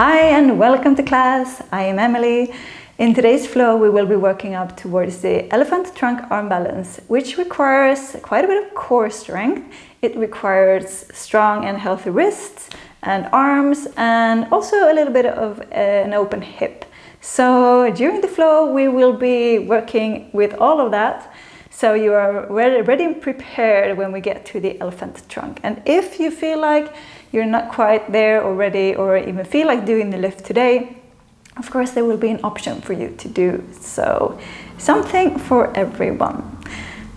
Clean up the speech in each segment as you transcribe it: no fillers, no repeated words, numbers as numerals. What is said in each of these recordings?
Hi and welcome to class. I am Emilie. In today's flow we will be working up towards the elephant trunk arm balance, which requires quite a bit of core strength. It requires strong and healthy wrists and arms and also a little bit of an open hip. So during the flow we will be working with all of that, so you are ready and prepared when we get to the elephant trunk. And if you feel like you're not quite there already or even feel like doing the lift today, of course there will be an option for you to do so. Something for everyone.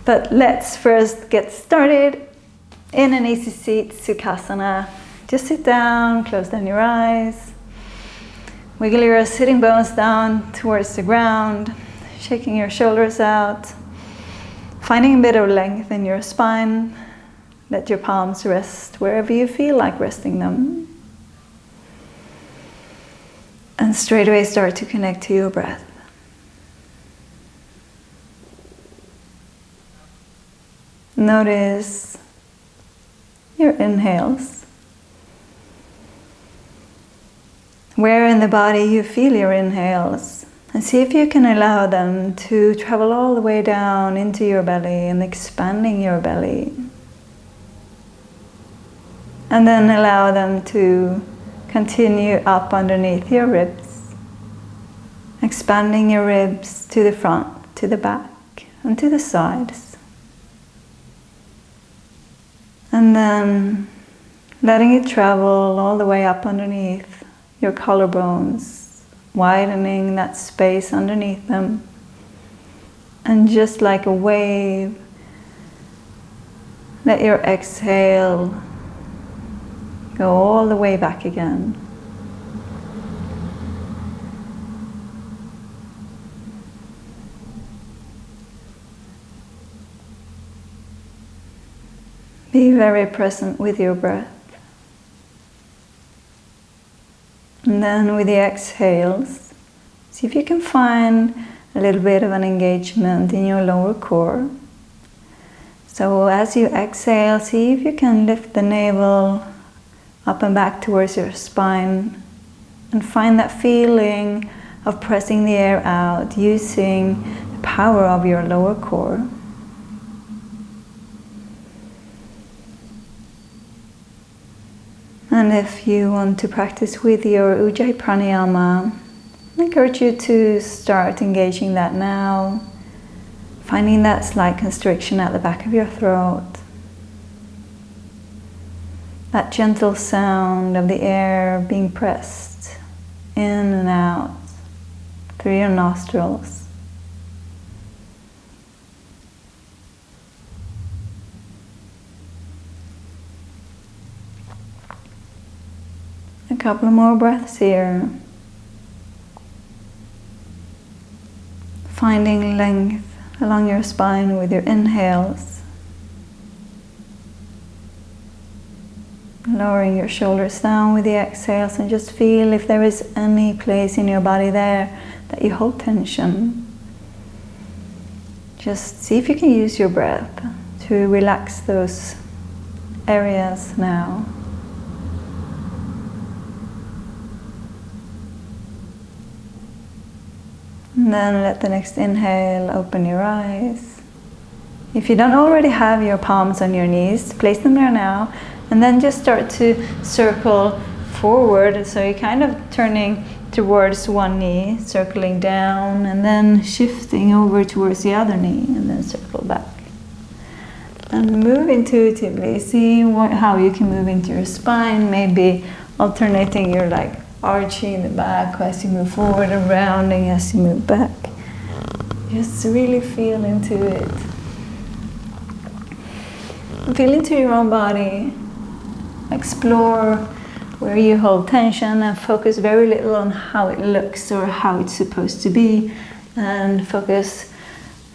But let's first get started in an easy seat, Sukhasana. Just sit down, close down your eyes. Wiggle your sitting bones down towards the ground, shaking your shoulders out, finding a bit of length in your spine. Let your palms rest wherever you feel like resting them. And straight away start to connect to your breath. Notice your inhales. Where in the body you feel your inhales. And see if you can allow them to travel all the way down into your belly and expanding your belly. And then allow them to continue up underneath your ribs, expanding your ribs to the front, to the back, and to the sides. And then letting it travel all the way up underneath your collarbones, widening that space underneath them. And just like a wave, let your exhale go all the way back again. Be very present with your breath. And then with the exhales, see if you can find a little bit of an engagement in your lower core. So as you exhale, see if you can lift the navel up and back towards your spine and find that feeling of pressing the air out using the power of your lower core. And if you want to practice with your Ujjayi pranayama, I encourage you to start engaging that now, finding that slight constriction at the back of your throat. That gentle sound of the air being pressed in and out through your nostrils. A couple more breaths here. Finding length along your spine with your inhales. Lowering your shoulders down with the exhales and just feel if there is any place in your body there that you hold tension. Just see if you can use your breath to relax those areas now. And then let the next inhale open your eyes. If you don't already have your palms on your knees, place them there now. And then just start to circle forward, so you're kind of turning towards one knee, circling down, and then shifting over towards the other knee, and then circle back. And move intuitively, see how you can move into your spine, maybe alternating your arching in the back as you move forward and rounding as you move back. Just really feel into it. Feel into your own body. Explore where you hold tension and focus very little on how it looks or how it's supposed to be, and focus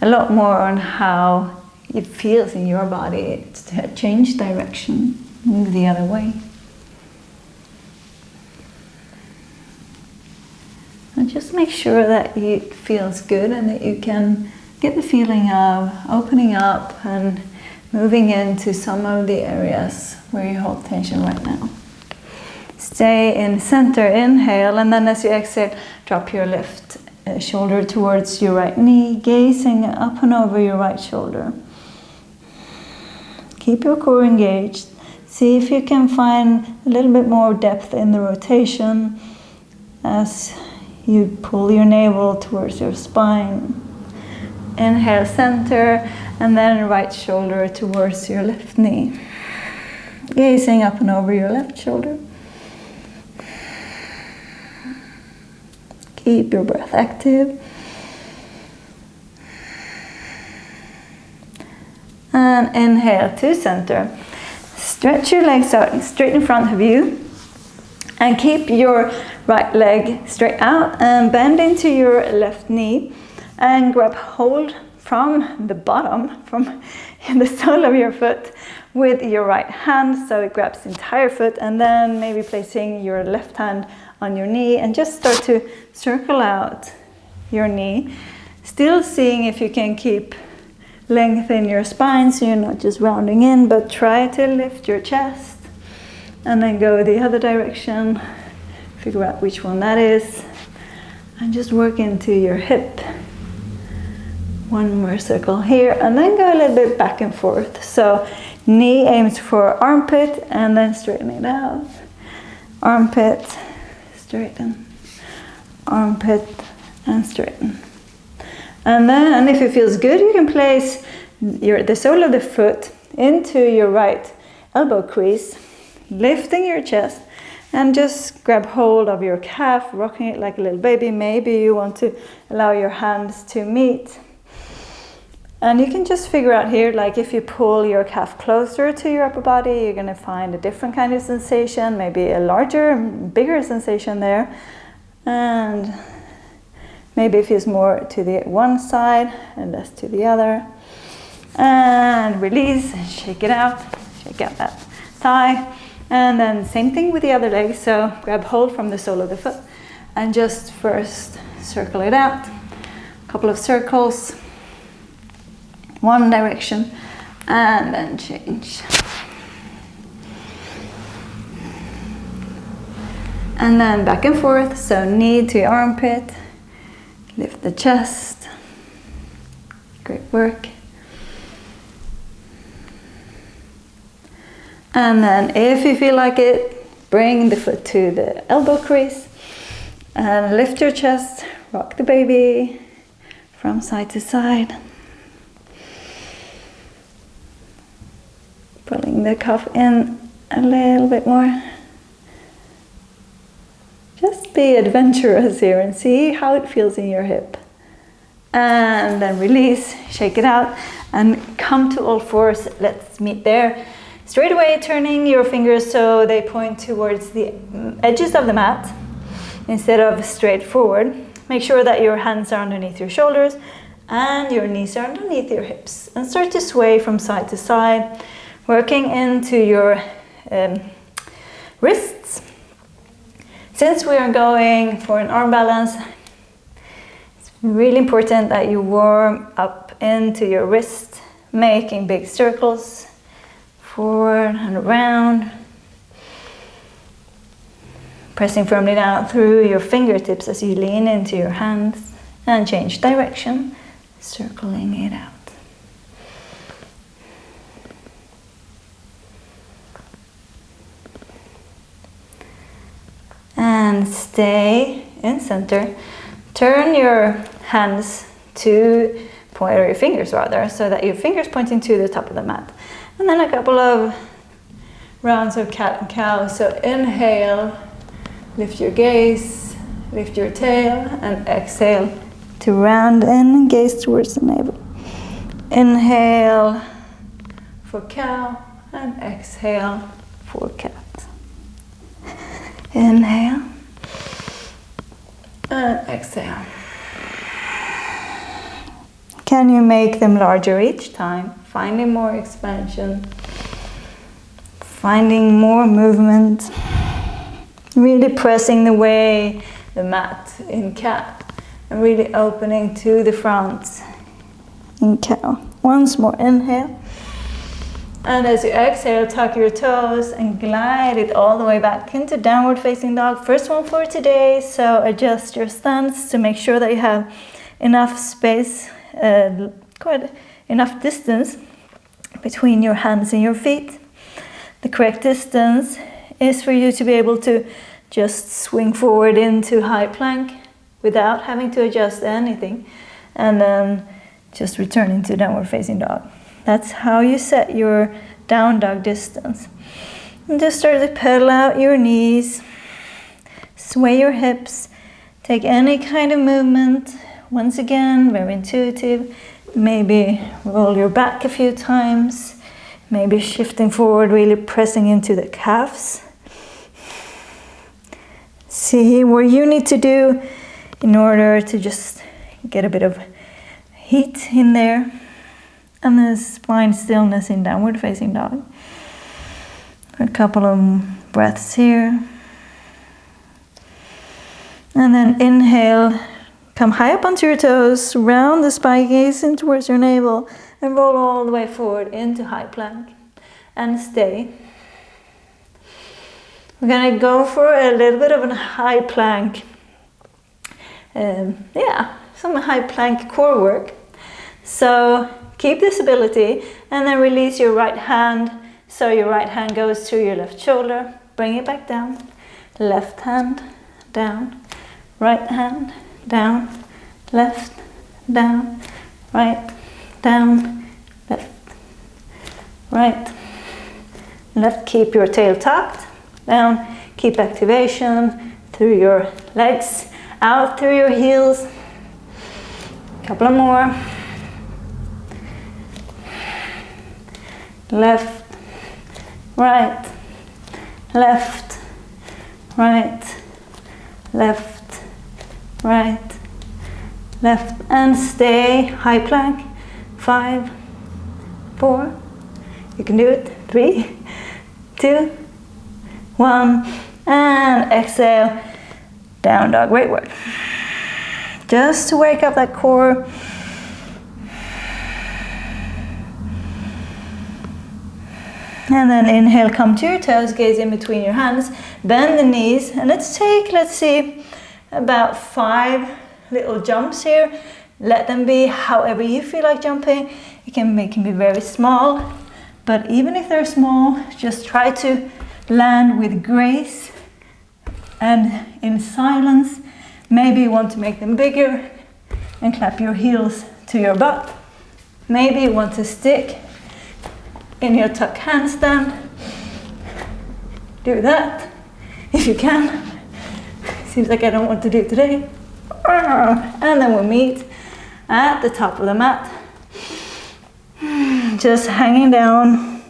a lot more on how it feels in your body. Change direction, move the other way. And just make sure that it feels good and that you can get the feeling of opening up and moving into some of the areas where you hold tension right now. Stay in center, inhale, and then as you exhale, drop your left shoulder towards your right knee, gazing up and over your right shoulder. Keep your core engaged. See if you can find a little bit more depth in the rotation as you pull your navel towards your spine. Inhale, center, and then right shoulder towards your left knee. Gazing up and over your left shoulder. Keep your breath active. And inhale to center. Stretch your legs out straight in front of you. And keep your right leg straight out and bend into your left knee. And grab hold from the bottom, from the sole of your foot with your right hand. So it grabs the entire foot, and then maybe placing your left hand on your knee and just start to circle out your knee. Still seeing if you can keep length in your spine so you're not just rounding in, but try to lift your chest and then go the other direction. Figure out which one that is and just work into your hip. One more circle here and then go a little bit back and forth. So knee aims for armpit and then straighten it out. Armpit, straighten. Armpit and straighten. And then if it feels good, you can place the sole of the foot into your right elbow crease, lifting your chest, and just grab hold of your calf, rocking it like a little baby. Maybe you want to allow your hands to meet. And you can just figure out here, like if you pull your calf closer to your upper body, you're going to find a different kind of sensation, maybe a larger, bigger sensation there. And maybe it feels more to the one side and less to the other. And release, shake it out, shake out that thigh. And then same thing with the other leg. So grab hold from the sole of the foot and just first circle it out. A couple of circles. One direction and then change. And then back and forth, so knee to armpit, lift the chest. Great work. And then if you feel like it, bring the foot to the elbow crease and lift your chest, rock the baby from side to side. Pulling the cuff in a little bit more. Just be adventurous here and see how it feels in your hip. And then release, shake it out, and come to all fours. Let's meet there. Straight away, turning your fingers so they point towards the edges of the mat instead of straight forward. Make sure that your hands are underneath your shoulders and your knees are underneath your hips. And start to sway from side to side. Working into your wrists. Since we are going for an arm balance, it's really important that you warm up into your wrist, making big circles forward and around. Pressing firmly down through your fingertips as you lean into your hands and change direction, circling it out. And stay in center. Turn your hands to point, or your fingers rather, so that your fingers pointing to the top of the mat. And then a couple of rounds of cat and cow. So inhale, lift your gaze, lift your tail, and exhale to round in and gaze towards the navel. Inhale for cow and exhale for cat. Inhale and exhale. Can you make them larger each time? Finding more expansion, finding more movement, really pressing the way the mat in cat and really opening to the front in cow. Once more, inhale And as you exhale, tuck your toes and glide it all the way back into downward facing dog. First one for today, so adjust your stance to make sure that you have enough space, quite enough distance between your hands and your feet. The correct distance is for you to be able to just swing forward into high plank without having to adjust anything, and then just return into downward facing dog. That's how you set your down dog distance. And just start to pedal out your knees, sway your hips, take any kind of movement. Once again, very intuitive. Maybe roll your back a few times, maybe shifting forward, really pressing into the calves. See what you need to do in order to just get a bit of heat in there. And then spine stillness in downward facing dog. A couple of breaths here. And then inhale, come high up onto your toes, round the spine, gaze in towards your navel, and roll all the way forward into high plank. And stay. We're gonna go for a little bit of a high plank. Some high plank core work. So keep this ability and then release your right hand. So your right hand goes to your left shoulder. Bring it back down. Left hand down. Right hand down. Left down. Right down. Left. Right. Left. Keep your tail tucked. Down. Keep activation through your legs. Out through your heels. A couple of more. Left, right, left, right, left, right, left, and stay high plank. 5, 4, you can do it. 3, 2, 1, and exhale, down dog. Great work. Just to wake up that core. And then inhale, come to your toes, gaze in between your hands, bend the knees, and let's see, about 5 little jumps here. Let them be however you feel like jumping. It can be very small, but even if they're small, just try to land with grace and in silence. Maybe you want to make them bigger and clap your heels to your butt. Maybe you want to stick in your tuck handstand. Do that if you can. Seems like I don't want to do it today. And then we'll meet at the top of the mat. Just hanging down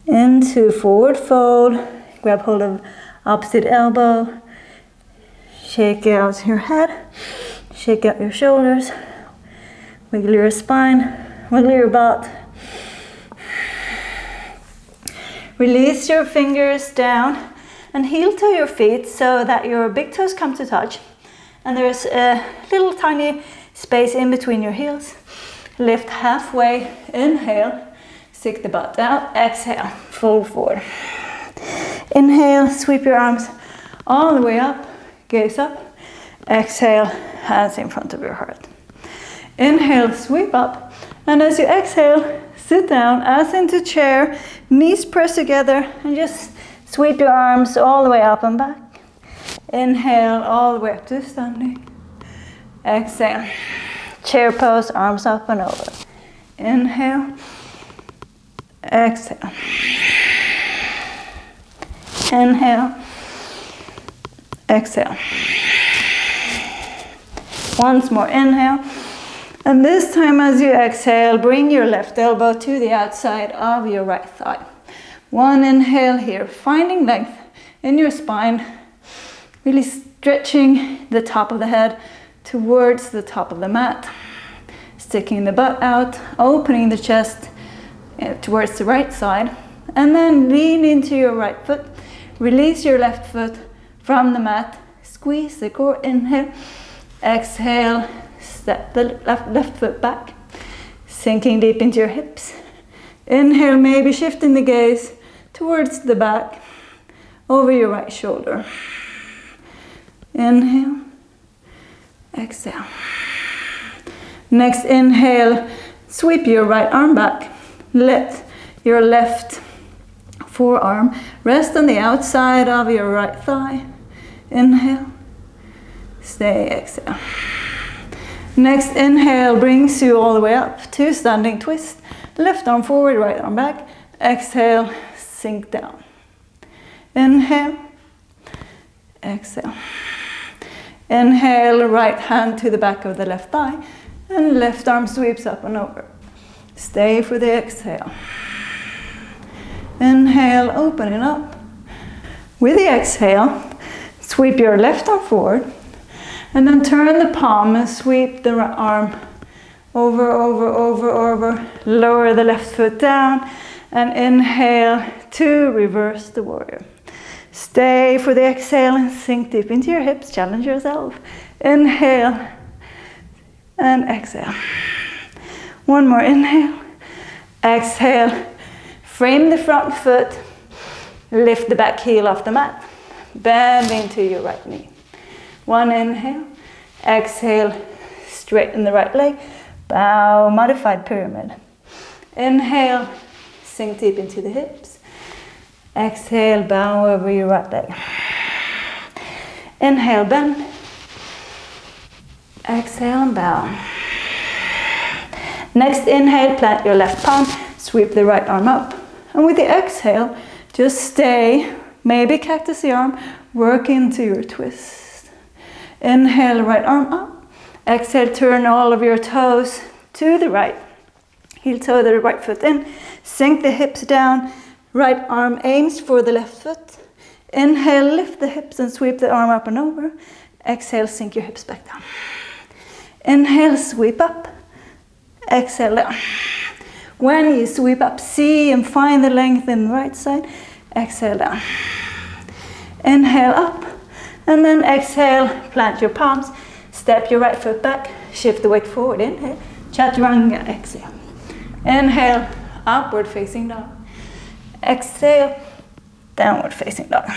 into forward fold. Grab hold of opposite elbow. Shake out your head. Shake out your shoulders. Wiggle your spine. Wiggle your butt. Release your fingers down and heel to your feet so that your big toes come to touch. And there's a little tiny space in between your heels. Lift halfway, inhale, stick the butt out, exhale, fold forward. Inhale, sweep your arms all the way up, gaze up, exhale, hands in front of your heart. Inhale, sweep up, and as you exhale, sit down, ass into chair, knees press together, and just sweep your arms all the way up and back. Inhale, all the way up to standing. Exhale, chair pose, arms up and over. Inhale, exhale. Inhale, exhale. Once more, inhale. And this time as you exhale, bring your left elbow to the outside of your right thigh. One inhale here, finding length in your spine, really stretching the top of the head towards the top of the mat. Sticking the butt out, opening the chest towards the right side, and then lean into your right foot. Release your left foot from the mat, squeeze the core, inhale, exhale, step the left foot back, sinking deep into your hips. Inhale, maybe shifting the gaze towards the back, over your right shoulder. Inhale, exhale. Next inhale, sweep your right arm back. Let your left forearm rest on the outside of your right thigh. Inhale, stay, exhale. Next inhale brings you all the way up to standing twist. Left arm forward, right arm back. Exhale, sink down. Inhale, exhale. Inhale, right hand to the back of the left thigh, and left arm sweeps up and over. Stay for the exhale. Inhale, opening up. With the exhale, sweep your left arm forward, and then turn the palm and sweep the right arm over, over, over, over. Lower the left foot down, and inhale to reverse the warrior. Stay for the exhale and sink deep into your hips. Challenge yourself. Inhale and exhale. One more inhale. Exhale. Frame the front foot. Lift the back heel off the mat. Bend into your right knee. One inhale. Exhale. Straighten the right leg. Bow, modified pyramid. Inhale. Sink deep into the hips. Exhale, bow over your right leg. Inhale, bend. Exhale and bow. Next inhale, plant your left palm, sweep the right arm up. And with the exhale, just stay, maybe cactus the arm, work into your twist. Inhale, right arm up. Exhale, turn all of your toes to the right. Heel toe the right foot in, sink the hips down. Right arm aims for the left foot. Inhale, lift the hips and sweep the arm up and over. Exhale, sink your hips back down. Inhale, sweep up. Exhale down. When you sweep up, see and find the length in the right side. Exhale down. Inhale up. And then exhale, plant your palms. Step your right foot back. Shift the weight forward. Inhale. Chaturanga. Exhale. Inhale, upward facing dog. Exhale, downward facing dog.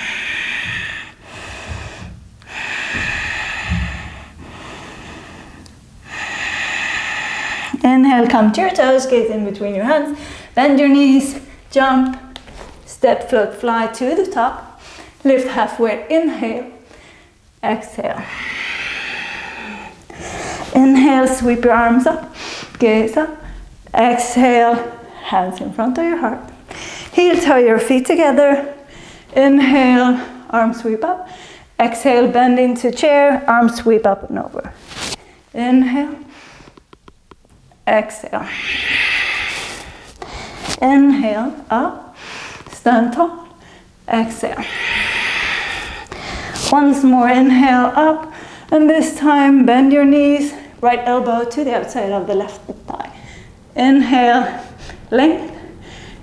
Inhale, come to your toes, gaze in between your hands. Bend your knees, jump, step, float, fly to the top. Lift halfway, inhale, exhale. Inhale, sweep your arms up, gaze up. Exhale, hands in front of your heart. Heel toe your feet together. Inhale, arm sweep up. Exhale, bend into chair, arm sweep up and over. Inhale. Exhale. Inhale, up. Stand tall. Exhale. Once more, inhale, up. And this time, bend your knees. Right elbow to the outside of the left thigh. Inhale, length.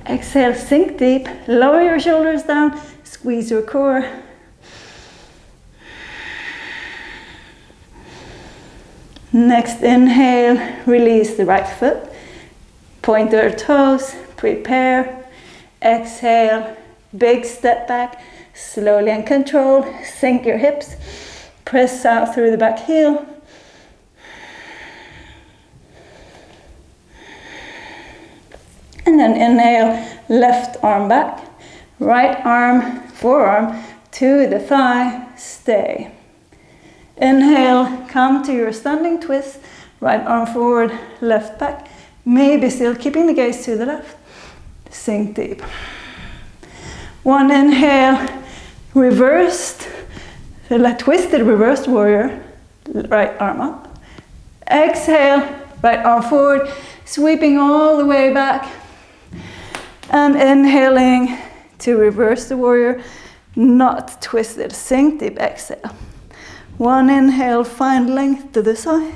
Exhale, sink deep, lower your shoulders down, squeeze your core. Next inhale, release the right foot, point your toes, prepare. Exhale, big step back, slowly and controlled, sink your hips, press out through the back heel. And then inhale, left arm back, right arm, forearm to the thigh, stay. Inhale, come to your standing twist, right arm forward, left back, maybe still keeping the gaze to the left, sink deep. One inhale, reversed, twisted reversed warrior, right arm up. Exhale, right arm forward, sweeping all the way back. And inhaling to reverse the warrior, not twisted, sink deep, exhale. One inhale, find length to the side,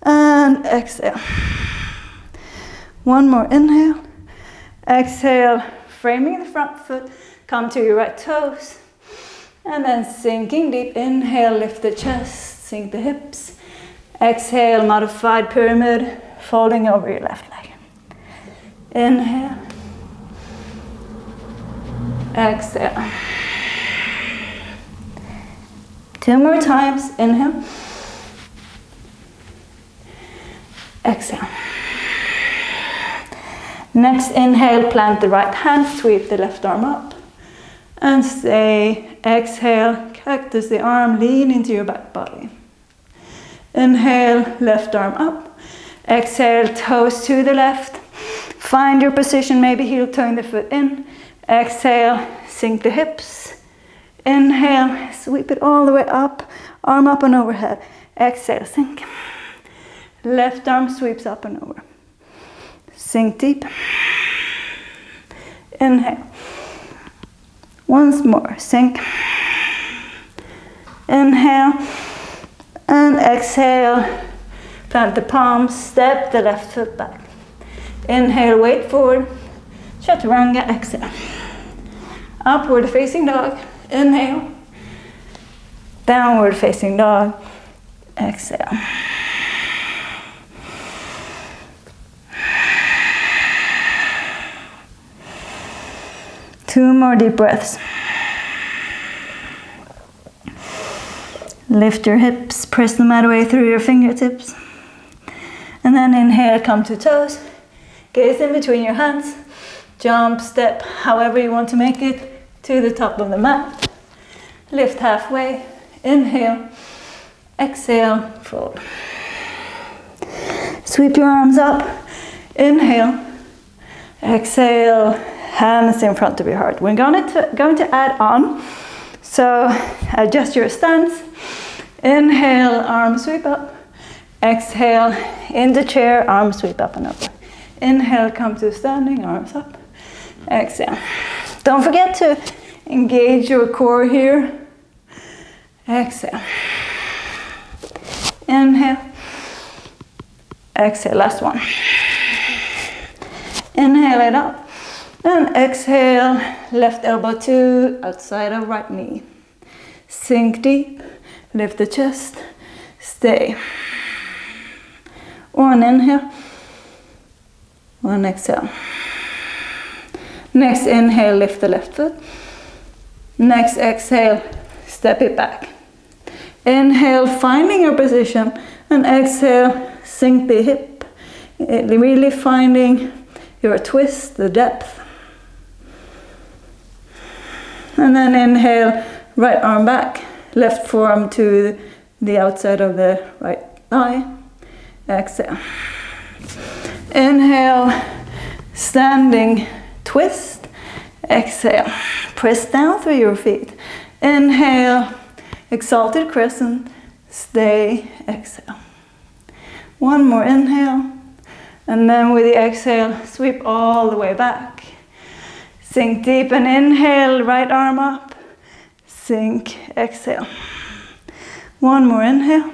and exhale. One more inhale, exhale, framing the front foot, come to your right toes, and then sinking deep, inhale, lift the chest, sink the hips. Exhale, modified pyramid, folding over your left leg. Inhale. Exhale. 2 more times. Inhale. Exhale. Next inhale, plant the right hand, sweep the left arm up. And stay. Exhale, cactus the arm, lean into your back body. Inhale, left arm up. Exhale, toes to the left. Find your position, maybe heel toeing the foot in. Exhale, sink the hips. Inhale, sweep it all the way up, arm up and overhead. Exhale, sink. Left arm sweeps up and over. Sink deep. Inhale. Once more, sink. Inhale. And exhale. Plant the palms, step the left foot back. Inhale, weight forward. Chaturanga, exhale. Upward facing dog. Inhale. Downward facing dog. Exhale. Two more deep breaths. Lift your hips, press the mat away through your fingertips. And then inhale, come to toes. Gaze in between your hands. Jump, step, however you want to make it, to the top of the mat. Lift halfway. Inhale. Exhale, fold. Sweep your arms up. Inhale. Exhale, hands in front of your heart. We're going to add on. So adjust your stance. Inhale, arms sweep up. Exhale, in the chair, arms sweep up and over. Inhale, come to standing, arms up. Exhale. Don't forget to engage your core here. Exhale. Inhale. Exhale, last one. Inhale it up. And exhale, left elbow to outside of right knee. Sink deep, lift the chest, stay. One inhale, one exhale. Next inhale, lift the left foot. Next exhale, step it back. Inhale, finding your position, and exhale, sink the hip. Really finding your twist, the depth. And then inhale, right arm back, left forearm to the outside of the right thigh. Exhale. Inhale, standing twist. Exhale, press down through your feet. Inhale, exalted crescent, stay, exhale. One more inhale, and then with the exhale, sweep all the way back. Sink deep and inhale, right arm up. Sink, exhale. One more inhale,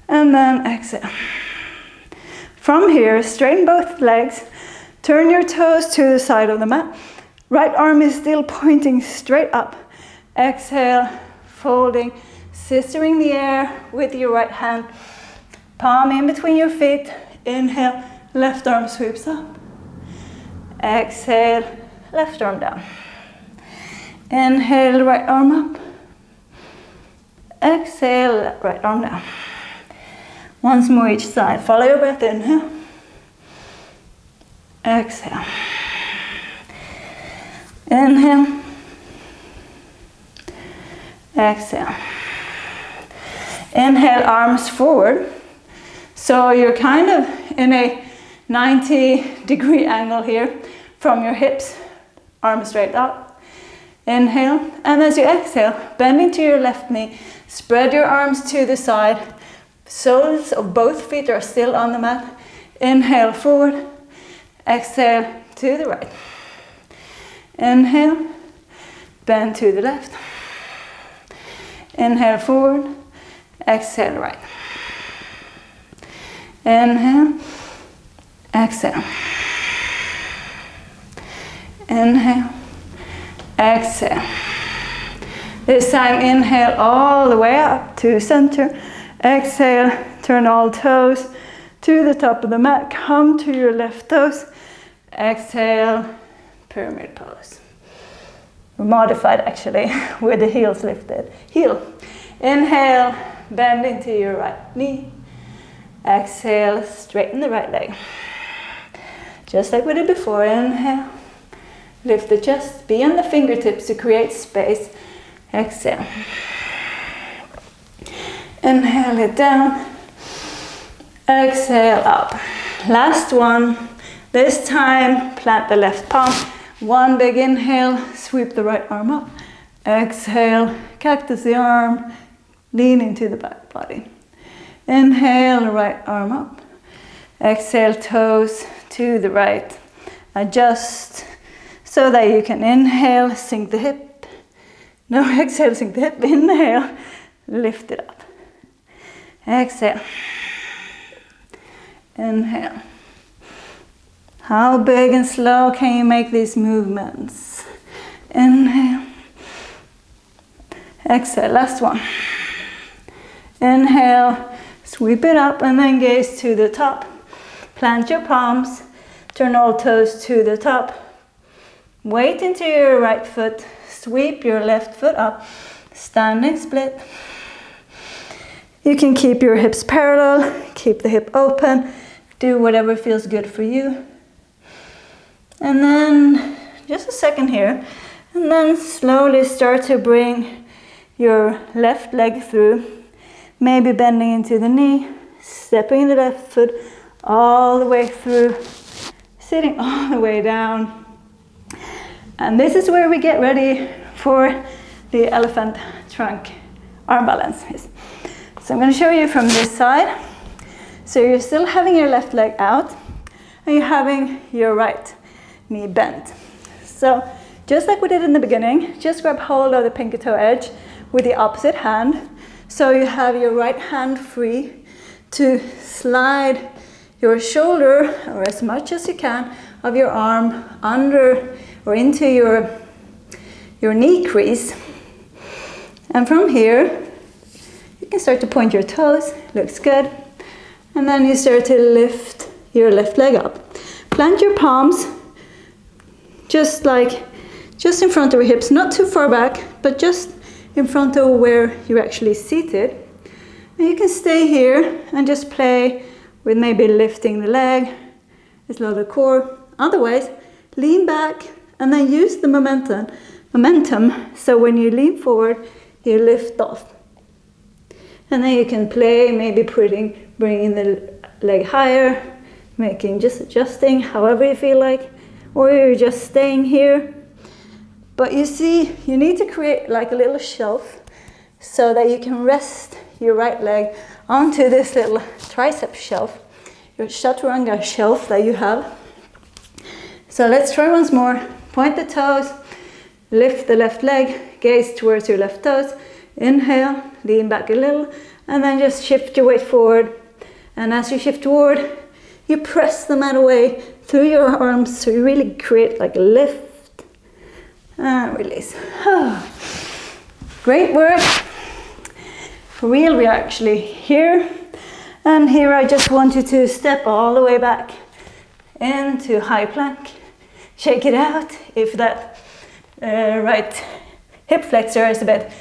and then exhale. From here, straighten both legs. Turn your toes to the side of the mat. Right arm is still pointing straight up. Exhale, folding, scissoring the air with your right hand. Palm in between your feet. Inhale, left arm sweeps up. Exhale, left arm down. Inhale, right arm up. Exhale, right arm down. Once more each side. Follow your breath. Inhale. Exhale. Inhale. Exhale. Inhale, arms forward. So you're kind of in a 90-degree angle here from your hips, arms straight up. Inhale, and as you exhale, bending to your left knee, spread your arms to the side. Soles of both feet are still on the mat. Inhale, forward. Exhale, to the right. Inhale, bend to the left. Inhale, forward. Exhale, right. Inhale, exhale. Inhale, exhale. This time, inhale all the way up to center. Exhale, turn all toes to the top of the mat. Come to your left toes. Exhale, pyramid pose. Modified actually, with the heels lifted. Heel. Inhale, bend into your right knee. Exhale, straighten the right leg. Just like we did before, inhale. Lift the chest, be on the fingertips to create space. Exhale. Inhale it down. Exhale up. Last one. This time, plant the left palm. One big inhale, sweep the right arm up. Exhale, cactus the arm, lean into the back body. Inhale, right arm up. Exhale, toes to the right. Adjust so that you can inhale, sink the hip. No, exhale, sink the hip. Inhale, lift it up. Exhale. Inhale. How big and slow can you make these movements? Inhale. Exhale, last one. Inhale, sweep it up and then gaze to the top. Plant your palms, turn all toes to the top. Weight into your right foot, sweep your left foot up, standing split. You can keep your hips parallel, keep the hip open, do whatever feels good for you. And then, just a second here, and then slowly start to bring your left leg through, maybe bending into the knee, stepping the left foot all the way through, sitting all the way down. And this is where we get ready for the elephant trunk arm balance. So I'm going to show you from this side. So you're still having your left leg out, and you're having your right knee bent. So just like we did in the beginning, just grab hold of the pinky toe edge with the opposite hand. So you have your right hand free to slide your shoulder, or as much as you can, of your arm under or into your knee crease. And from here, you can start to point your toes, looks good. And then you start to lift your left leg up. Plant your palms just in front of your hips, not too far back, but just in front of where you're actually seated. And you can stay here and just play with maybe lifting the leg, it's a lot of core. Otherwise, lean back and then use the momentum. So when you lean forward, you lift off. And then you can play, maybe bringing the leg higher, just adjusting however you feel like, or you're just staying here. But you see, you need to create like a little shelf so that you can rest your right leg onto this little tricep shelf, your chaturanga shelf that you have. So let's try once more. Point the toes, lift the left leg, gaze towards your left toes. Inhale, lean back a little, and then just shift your weight forward. And as you shift forward, you press the mat away through your arms, so you really create like a lift and release. Great work. For real, we are actually here. And here I just want you to step all the way back into high plank. Shake it out. If that right hip flexor is a bit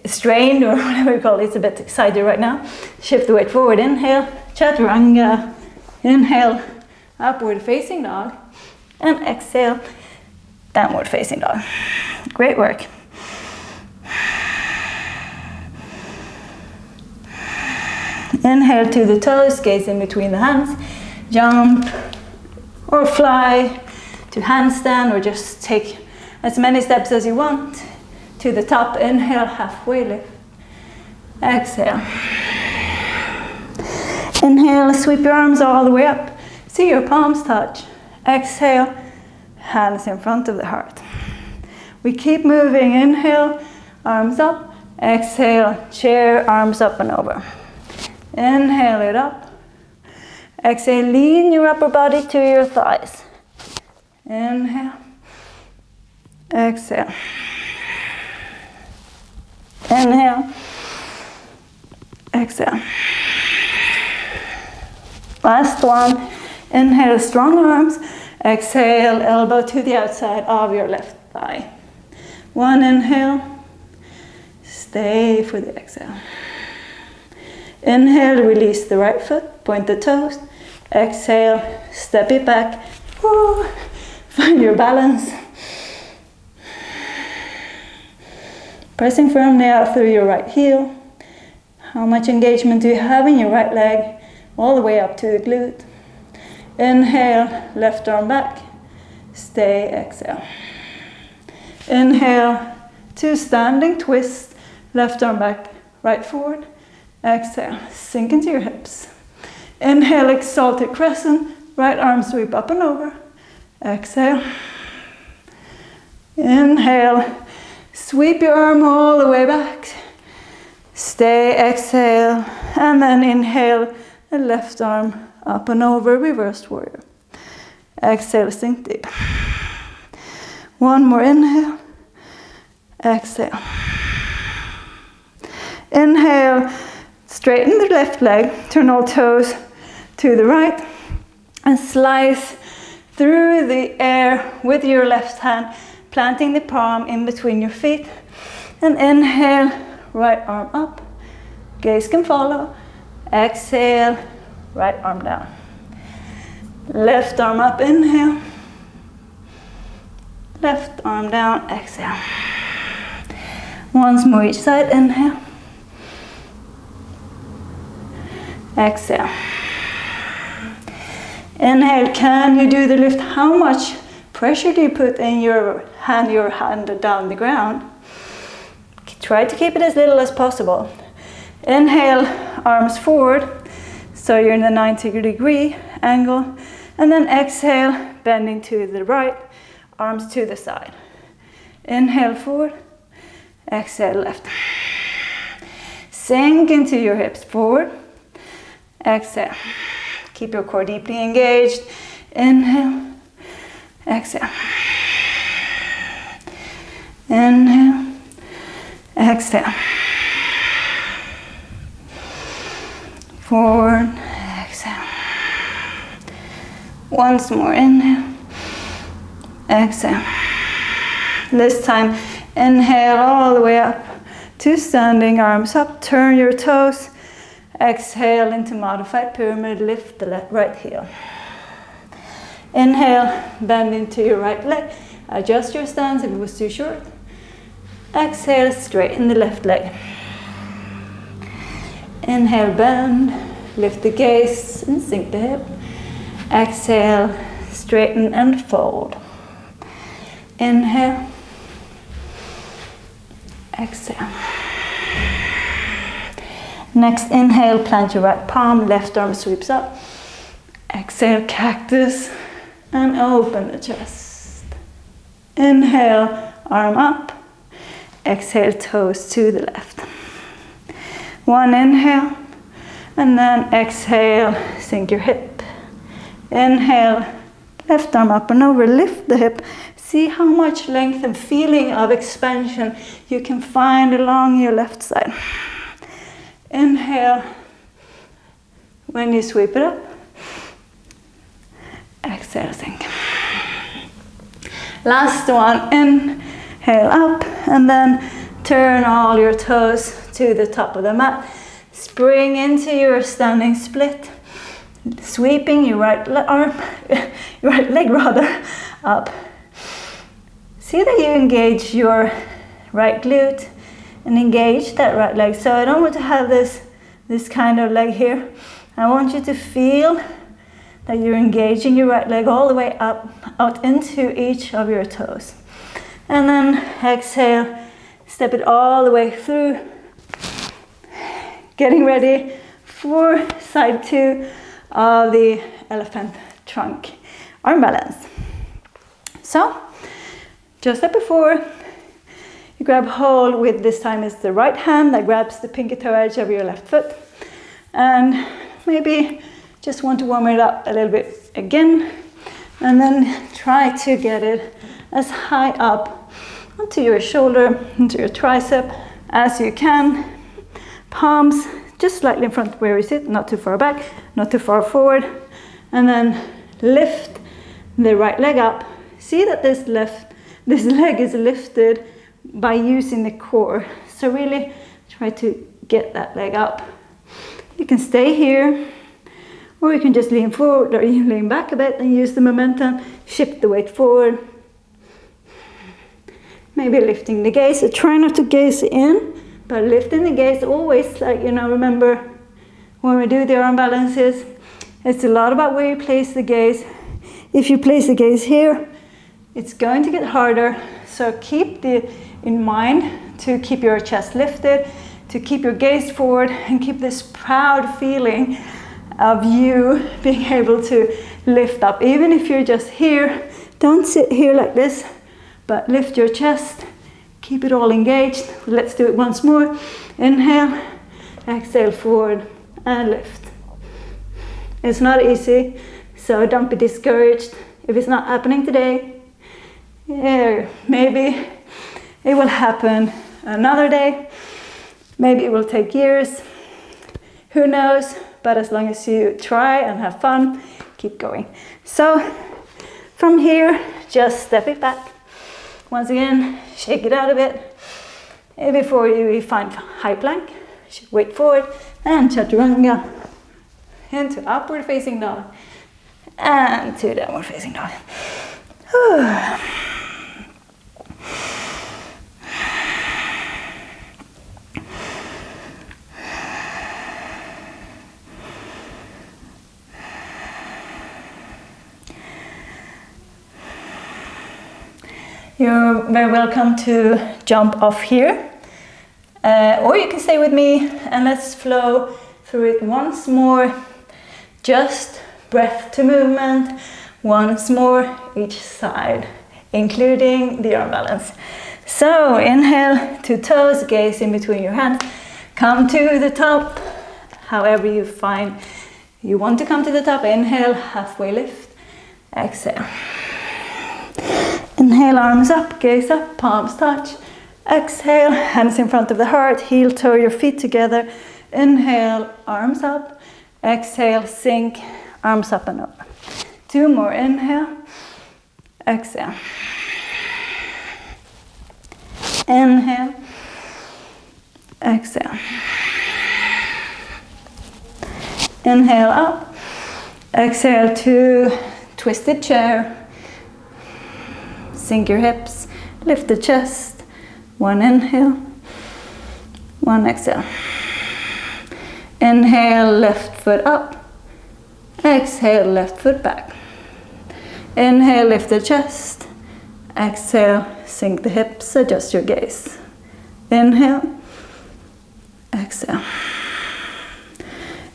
strained, or whatever you call it, it's a bit excited right now. Shift the weight forward. Inhale, chaturanga. Inhale, upward facing dog. And exhale, downward facing dog. Great work. Inhale to the toes, gaze in between the hands. Jump or fly to handstand, or just take as many steps as you want to the top. Inhale, halfway lift. Exhale. Inhale, sweep your arms all the way up. See your palms touch. Exhale, hands in front of the heart. We keep moving. Inhale, arms up. Exhale, chair, arms up and over. Inhale it up. Exhale, lean your upper body to your thighs. Inhale. Exhale. Inhale. Exhale. Last one. Inhale, strong arms. Exhale, elbow to the outside of your left thigh. One inhale. Stay for the exhale. Inhale, release the right foot, point the toes. Exhale, step it back. Woo. Find your balance. Pressing firmly out through your right heel. How much engagement do you have in your right leg? All the way up to the glute. Inhale, left arm back. Stay, exhale. Inhale, to standing twist. Left arm back, right forward. Exhale, sink into your hips. Inhale, exalted crescent. Right arm sweep up and over. Exhale. Inhale, sweep your arm all the way back. Stay, exhale. And then inhale, the left arm up and over, reversed warrior. Exhale, sink deep. One more inhale. Exhale. Inhale, straighten the left leg, turn all toes to the right, and slice through the air with your left hand, planting the palm in between your feet. And inhale, right arm up, gaze can follow. Exhale, right arm down. Left arm up, inhale. Left arm down, exhale. Once more each side, inhale. Exhale. Inhale, can you do the lift? How much pressure do you put in your hand down the ground? Try to keep it as little as possible. Inhale, arms forward, so you're in a 90-degree angle. And then exhale, bending to the right, arms to the side. Inhale, forward. Exhale, left. Sink into your hips, forward. Exhale. Keep your core deeply engaged. Inhale. Exhale. Inhale. Exhale. Forward. Exhale. Once more. Inhale. Exhale. This time, inhale all the way up to standing, arms up. Turn your toes. Exhale into modified pyramid, lift the right heel. Inhale, bend into your right leg. Adjust your stance if it was too short. Exhale, straighten the left leg. Inhale, bend, lift the gaze and sink the hip. Exhale, straighten and fold. Inhale. Exhale. Next inhale, plant your right palm, left arm sweeps up. Exhale, cactus, and open the chest. Inhale, arm up. Exhale, toes to the left. One inhale, and then exhale, sink your hip. Inhale, left arm up and over, lift the hip. See how much length and feeling of expansion you can find along your left side. Inhale, when you sweep it up. Exhale, sink. Last one, inhale up, and then turn all your toes to the top of the mat. Spring into your standing split, sweeping your right leg up. See that you engage your right glute and engage that right leg. So I don't want to have this kind of leg here. I want you to feel that you're engaging your right leg all the way up, out into each of your toes. And then exhale, step it all the way through. Getting ready for side 2 of the elephant trunk arm balance. So, just like before, you grab hold with, this time it's the right hand that grabs the pinky toe edge of your left foot. And maybe just want to warm it up a little bit again. And then try to get it as high up onto your shoulder, into your tricep as you can. Palms just slightly in front where you sit, not too far back, not too far forward. And then lift the right leg up. See that this leg is lifted by using the core. So really try to get that leg up. You can stay here, or you can just lean forward or lean back a bit and use the momentum, shift the weight forward. Maybe lifting the gaze. So try not to gaze in, but lifting the gaze always, like, you know, remember when we do the arm balances, it's a lot about where you place the gaze. If you place the gaze here, it's going to get harder. So keep in mind to keep your chest lifted, to keep your gaze forward, and keep this proud feeling of you being able to lift up. Even if you're just here, don't sit here like this, but lift your chest, keep it all engaged. Let's do it once more. Inhale, exhale forward, and lift. It's not easy, so don't be discouraged if it's not happening today. Yeah, maybe it will happen another day. Maybe it will take years. Who knows? But as long as you try and have fun, keep going. So from here, just step it back. Once again, shake it out a bit. Before you find high plank, weight forward and chaturanga into upward facing dog and to downward facing dog. You're very welcome to jump off here, or you can stay with me and let's flow through it once more. Just breath to movement, once more each side, including the arm balance. So inhale to toes, gaze in between your hands, come to the top, however you find you want to come to the top. Inhale, halfway lift, exhale. Inhale, arms up, gaze up, palms touch. Exhale, hands in front of the heart, heel toe your feet together. Inhale, arms up. Exhale, sink, arms up and over. Two more, inhale, exhale. Inhale, exhale. Inhale up, exhale to twisted chair. Sink your hips, lift the chest. One inhale, one exhale. Inhale, left foot up. Exhale, left foot back. Inhale, lift the chest. Exhale, sink the hips, adjust your gaze. Inhale, exhale.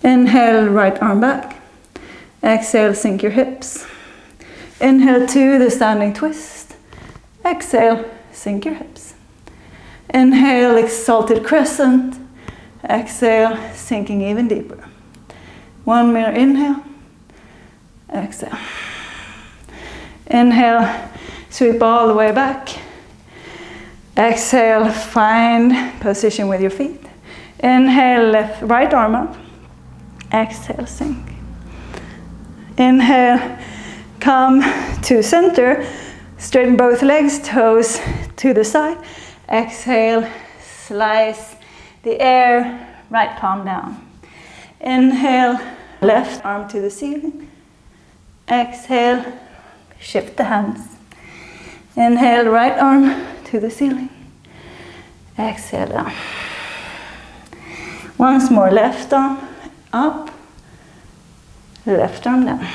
Inhale, right arm back. Exhale, sink your hips. Inhale to the standing twist. Exhale, sink your hips. Inhale, exalted crescent. Exhale, sinking even deeper. One more inhale. Exhale. Inhale, sweep all the way back. Exhale, find position with your feet. Inhale, right arm up. Exhale, sink. Inhale, come to center. Straighten both legs, toes to the side. Exhale, slice the air, right palm down. Inhale, left arm to the ceiling. Exhale, shift the hands. Inhale, right arm to the ceiling. Exhale, down. Once more, left arm up, left arm down.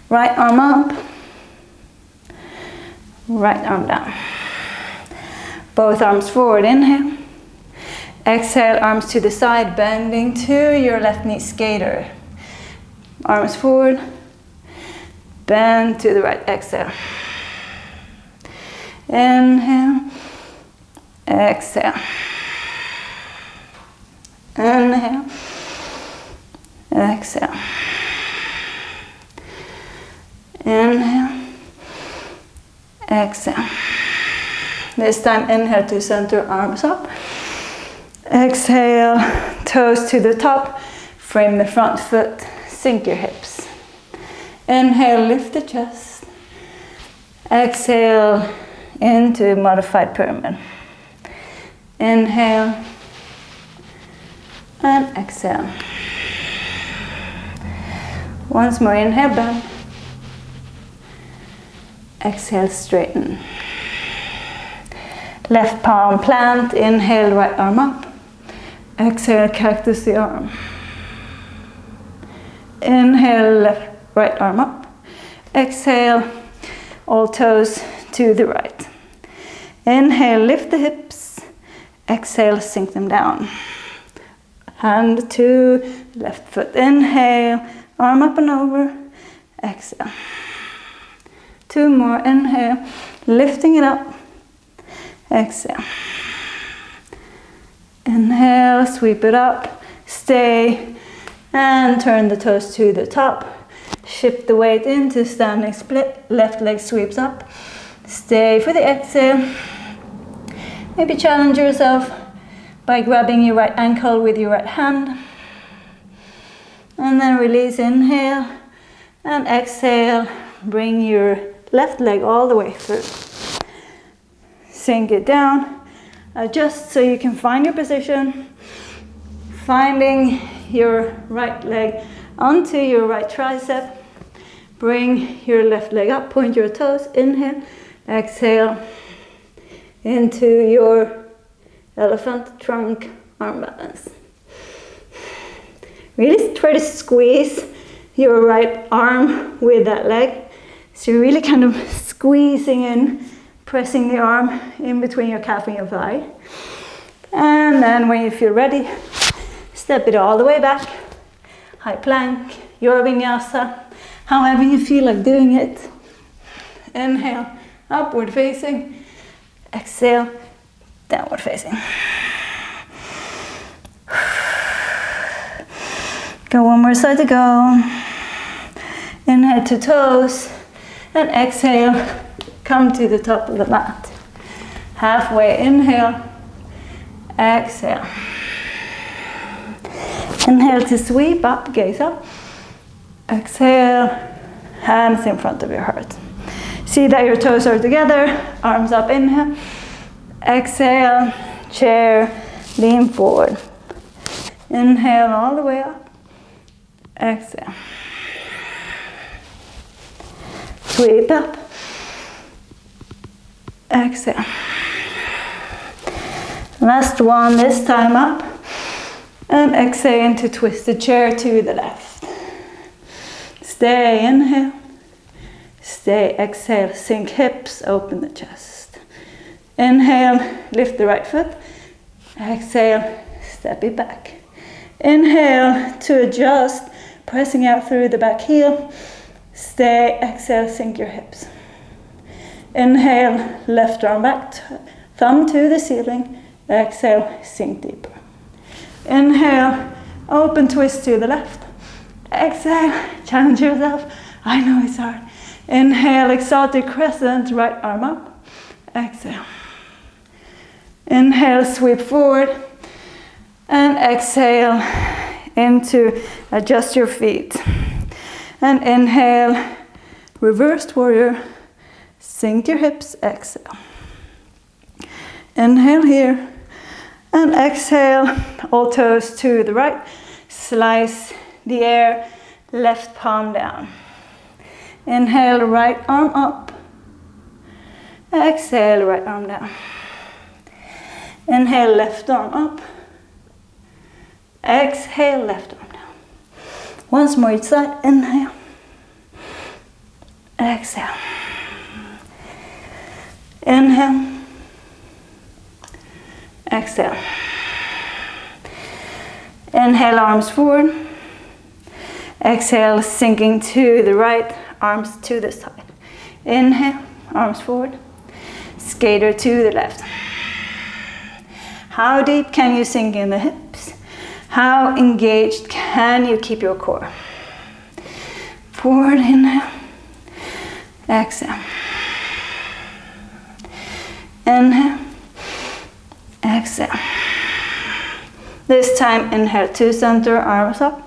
Right arm up, right arm down. Both arms forward, inhale. Exhale, arms to the side, bending to your left knee skater. Arms forward, bend to the right, exhale. Inhale, exhale. Inhale, exhale. Inhale, exhale. This time inhale to center, arms up. Exhale, toes to the top, frame the front foot, sink your hips. Inhale, lift the chest. Exhale into modified pyramid. Inhale and exhale. Once more, inhale, bend. Exhale, straighten. Left palm plant, inhale, right arm up. Exhale, cactus the arm. Inhale, left, right arm up. Exhale, all toes to the right. Inhale, lift the hips. Exhale, sink them down. Hand to left foot. Inhale, arm up and over. Exhale. 2 more, inhale, lifting it up. Exhale. Inhale, sweep it up, stay, and turn the toes to the top. Shift the weight into standing split, left leg sweeps up. Stay for the exhale. Maybe challenge yourself by grabbing your right ankle with your right hand. And then release, inhale, and exhale. Bring your left leg all the way through. Sink it down. Adjust so you can find your position. Finding your right leg onto your right tricep. Bring your left leg up, point your toes, inhale, exhale into your elephant trunk arm balance. Really try to squeeze your right arm with that leg. So you're really kind of squeezing in, pressing the arm in between your calf and your thigh. And then when you feel ready, step it all the way back. High plank, your vinyasa, however you feel like doing it. Inhale, upward facing. Exhale, downward facing. Go one more side to go. Inhale to toes. And exhale, come to the top of the mat. Halfway, inhale. Exhale. Inhale to sweep up, gaze up. Exhale, hands in front of your heart. See that your toes are together, arms up, inhale. Exhale, chair, lean forward. Inhale all the way up. Exhale. Sweep up. Exhale. Last one, this time up. And exhale into twisted chair to the left. Stay, inhale. Stay, exhale, sink hips, open the chest. Inhale, lift the right foot. Exhale, step it back. Inhale to adjust, pressing out through the back heel. Stay, exhale, sink your hips. Inhale, left arm back, thumb to the ceiling. Exhale, sink deeper. Inhale, open twist to the left. Exhale, challenge yourself. I know it's hard. Inhale, exalted crescent, right arm up. Exhale. Inhale, sweep forward. And exhale into adjust your feet. And inhale, reversed warrior. Sink your hips, exhale. Inhale here. And exhale, all toes to the right. Slice the air, left palm down. Inhale, right arm up. Exhale, right arm down. Inhale, left arm up. Exhale, left arm down. Once more each side, inhale. Exhale. Inhale. Exhale. Inhale, arms forward. Exhale, sinking to the right, arms to the side. Inhale, arms forward. Skater to the left. How deep can you sink in the hips? How engaged can you keep your core? Forward, inhale. Exhale. Inhale. Exhale. This time, inhale to center, arms up.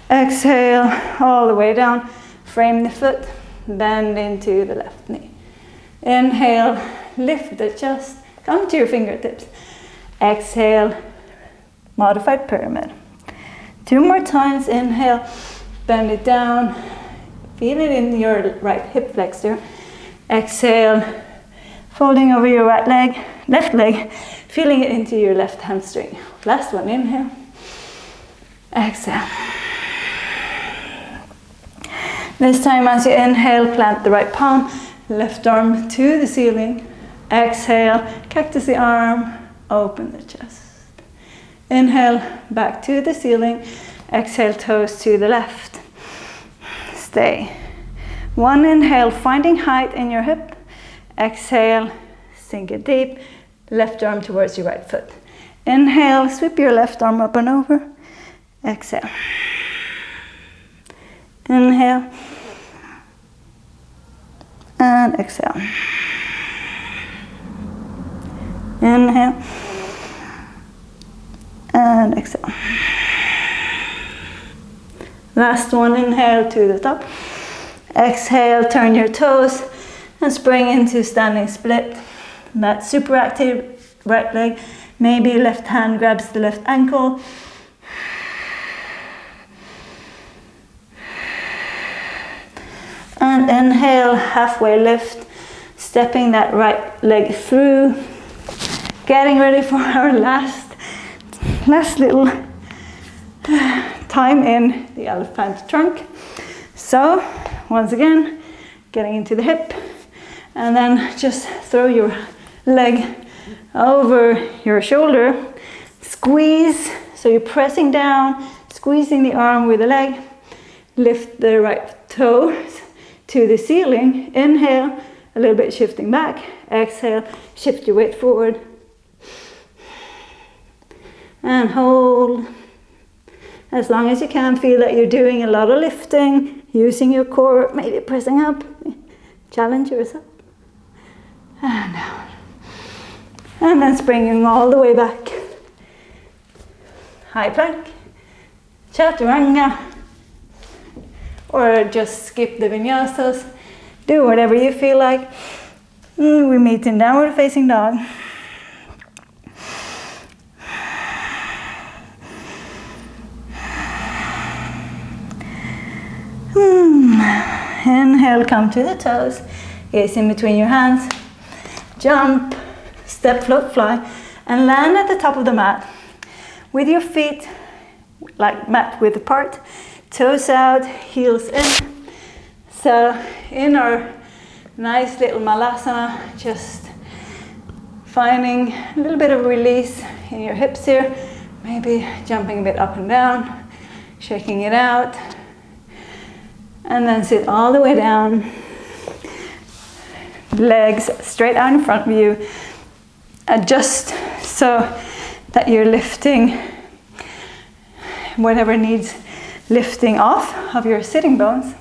Exhale, all the way down. Frame the foot, bend into the left knee. Inhale, lift the chest, come to your fingertips. Exhale, modified pyramid. 2 more times, inhale, bend it down, feel it in your right hip flexor. Exhale, folding over your right leg, left leg, feeling it into your left hamstring. Last one, inhale, exhale. This time as you inhale, plant the right palm, left arm to the ceiling. Exhale, cactus the arm, open the chest. Inhale, back to the ceiling. Exhale, toes to the left. Stay. 1 inhale, finding height in your hip. Exhale, sink it deep. Left arm towards your right foot. Inhale, sweep your left arm up and over. Exhale. Inhale. And exhale. Inhale. And exhale. Last one, inhale to the top. Exhale, turn your toes and spring into standing split. That super active right leg. Maybe left hand grabs the left ankle. And inhale, halfway lift, stepping that right leg through. Getting ready for our last little time in the elephant trunk. So, once again, getting into the hip, and then just throw your leg over your shoulder. Squeeze, so you're pressing down, squeezing the arm with the leg. Lift the right toes to the ceiling. Inhale, a little bit shifting back. Exhale, shift your weight forward. And hold. As long as you can, feel that you're doing a lot of lifting, using your core, maybe pressing up. Challenge yourself. And down. And then springing all the way back. High plank, chaturanga, or just skip the vinyasas. Do whatever you feel like. We meet in downward facing dog. Inhale, come to the toes, gaze in between your hands, jump, step, float, fly, and land at the top of the mat with your feet like mat width apart, toes out, heels in. So in our nice little malasana, just finding a little bit of release in your hips here, maybe jumping a bit up and down, shaking it out. And then sit all the way down. Legs straight out in front of you. Adjust so that you're lifting whatever needs lifting off of your sitting bones.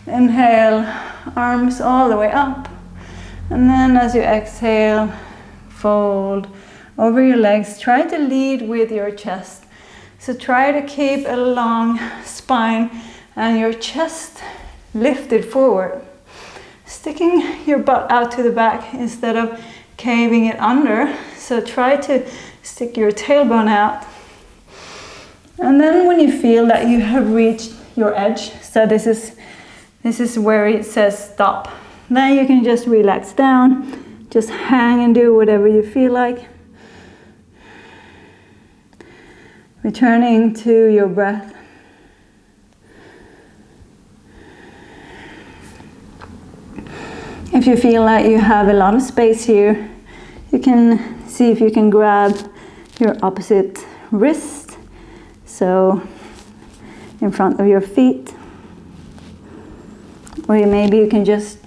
Inhale, arms all the way up. And then as you exhale, fold over your legs. Try to lead with your chest. So try to keep a long spine and your chest lifted forward. Sticking your butt out to the back instead of caving it under. So try to stick your tailbone out. And then when you feel that you have reached your edge, so this is where it says stop, then you can just relax down, just hang and do whatever you feel like. Returning to your breath. If you feel like you have a lot of space here, you can see if you can grab your opposite wrist, so in front of your feet. Or maybe you can just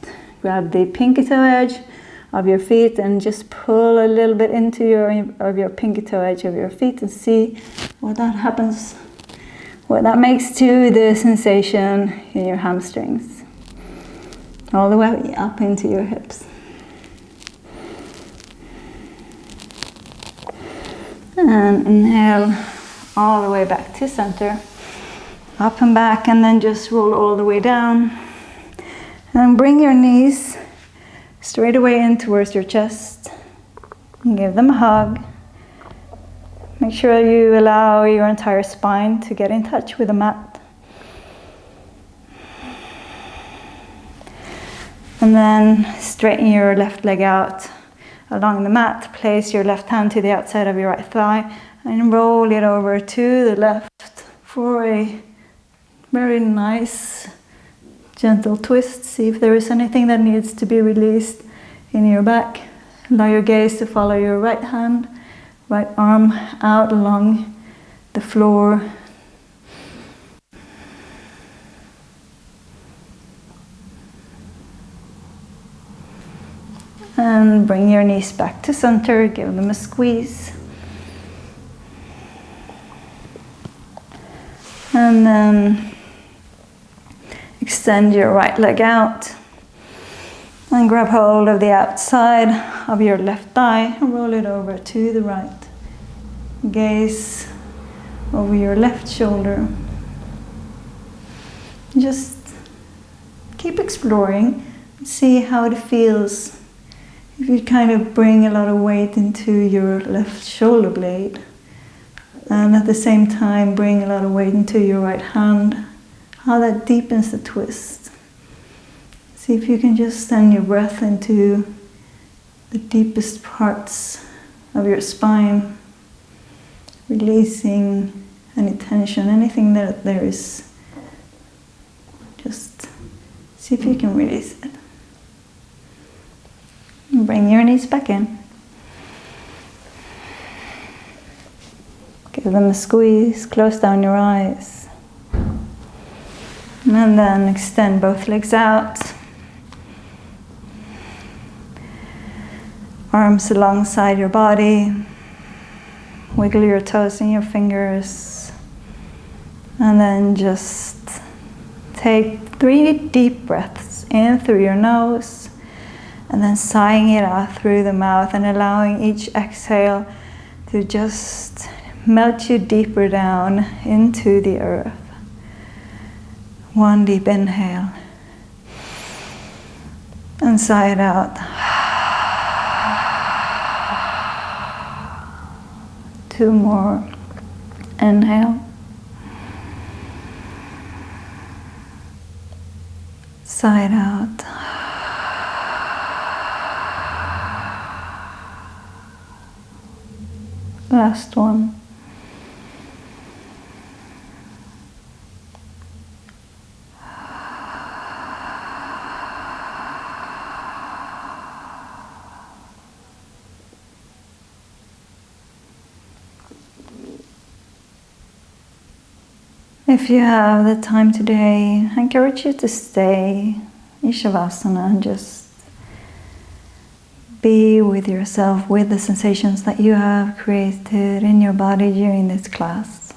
grab the pinky toe edge of your feet and just pull a little bit into your pinky toe edge of your feet and see what that happens, what that makes to the sensation in your hamstrings. All the way up into your hips. And inhale all the way back to center. up and back, and then just roll all the way down. And bring your knees straight away in towards your chest. And give them a hug. Make sure you allow your entire spine to get in touch with the mat. And then straighten your left leg out along the mat. Place your left hand to the outside of your right thigh and roll it over to the left for a very nice, gentle twist. See if there is anything that needs to be released in your back. Allow your gaze to follow your right hand, right arm out along the floor. And bring your knees back to center, give them a squeeze. And then extend your right leg out and grab hold of the outside of your left thigh and roll it over to the right. Gaze over your left shoulder. Just keep exploring, see how it feels. If you kind of bring a lot of weight into your left shoulder blade, and at the same time bring a lot of weight into your right hand, how that deepens the twist. See if you can just send your breath into the deepest parts of your spine, releasing any tension, anything that there is. Just see if you can release it. Bring your knees back in. Give them a squeeze, close down your eyes. And then extend both legs out. Arms alongside your body. Wiggle your toes and your fingers. And then just take 3 deep breaths in through your nose. And then sighing it out through the mouth and allowing each exhale to just melt you deeper down into the earth. 1 deep inhale. And sigh it out. 2 more. Inhale. Sigh it out. Last one. If you have the time today, I encourage you to stay in savasana and just be with yourself, with the sensations that you have created in your body during this class.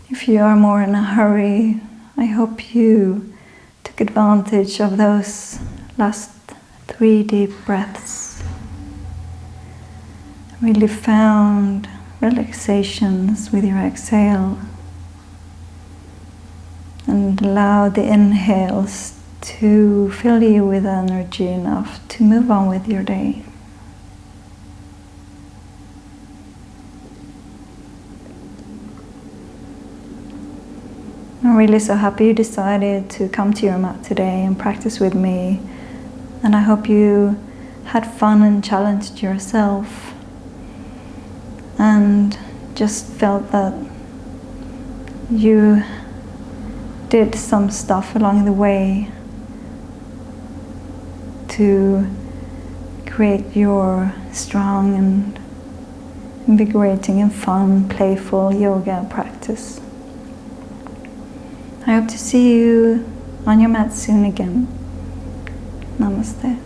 If you are more in a hurry, I hope you took advantage of those last 3 deep breaths. Really found relaxations with your exhale. And allow the inhales to fill you with energy enough to move on with your day. I'm really so happy you decided to come to your mat today and practice with me. And I hope you had fun and challenged yourself and just felt that you did some stuff along the way to create your strong and invigorating and fun, playful yoga practice. I hope to see you on your mat soon again. Namaste.